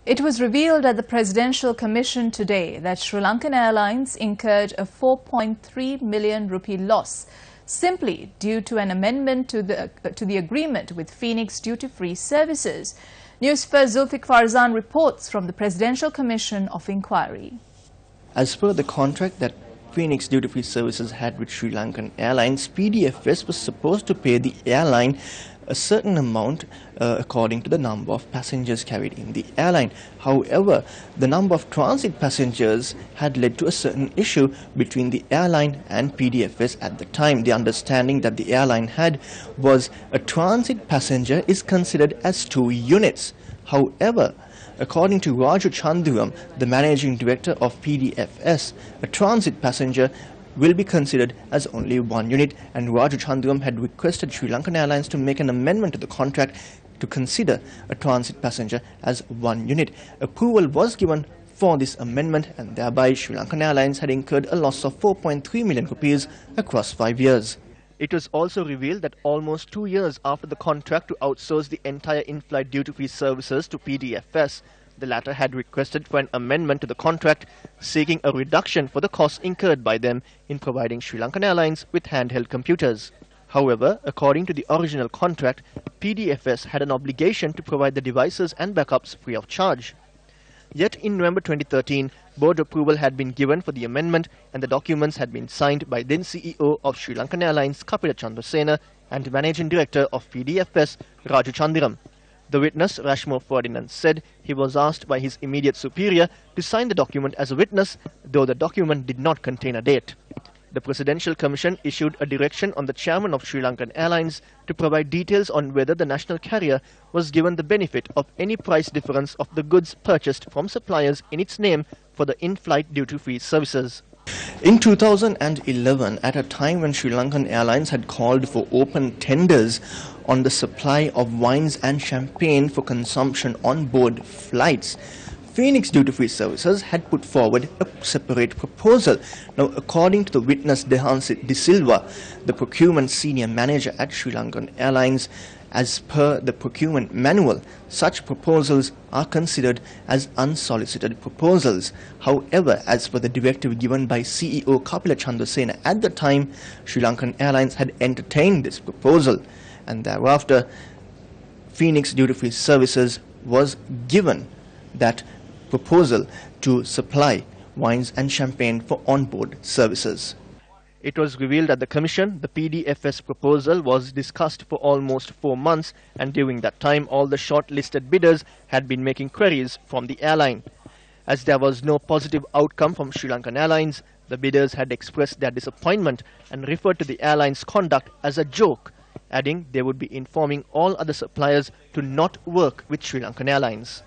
It was revealed at the Presidential Commission today that Sri Lankan Airlines incurred a 4.3 million rupee loss simply due to an amendment to the agreement with Phoenix duty-free services. Newsfirst Zulfiq Farzan reports from the Presidential Commission of Inquiry. As per the contract that Phoenix duty-free services had with Sri Lankan Airlines, PDFS was supposed to pay the airline a certain amount according to the number of passengers carried in the airline. However, the number of transit passengers had led to a certain issue between the airline and PDFS at the time. The understanding that the airline had was a transit passenger is considered as 2 units. However, according to Raju Chandram, the managing director of PDFS, a transit passenger will be considered as only 1 unit, and Raju Chandram had requested Sri Lankan Airlines to make an amendment to the contract to consider a transit passenger as 1 unit. Approval was given for this amendment, and thereby Sri Lankan Airlines had incurred a loss of 4.3 million rupees across 5 years. It was also revealed that almost 2 years after the contract to outsource the entire in-flight duty-free services to PDFS, the latter had requested for an amendment to the contract, seeking a reduction for the costs incurred by them in providing Sri Lankan Airlines with handheld computers. However, according to the original contract, PDFS had an obligation to provide the devices and backups free of charge. Yet in November 2013, board approval had been given for the amendment, and the documents had been signed by then CEO of Sri Lankan Airlines Kapila Chandrasena and Managing Director of PDFS Raju Chandram. The witness, Rashmo Ferdinand, said he was asked by his immediate superior to sign the document as a witness, though the document did not contain a date. The Presidential Commission issued a direction on the chairman of Sri Lankan Airlines to provide details on whether the national carrier was given the benefit of any price difference of the goods purchased from suppliers in its name for the in-flight duty-free services. In 2011, at a time when Sri Lankan Airlines had called for open tenders on the supply of wines and champagne for consumption on board flights, Phoenix duty-free services had put forward a separate proposal. Now, according to the witness Dehansit De Silva, the procurement senior manager at Sri Lankan Airlines, as per the procurement manual, such proposals are considered as unsolicited proposals. However, as per the directive given by CEO Kapila Chandrasena at the time, Sri Lankan Airlines had entertained this proposal, and thereafter Phoenix duty-free services was given that proposal to supply wines and champagne for on-board services. It was revealed at the Commission the PDFS proposal was discussed for almost 4 months, and during that time all the shortlisted bidders had been making queries from the airline. As there was no positive outcome from Sri Lankan Airlines, the bidders had expressed their disappointment and referred to the airline's conduct as a joke, adding they would be informing all other suppliers to not work with Sri Lankan Airlines.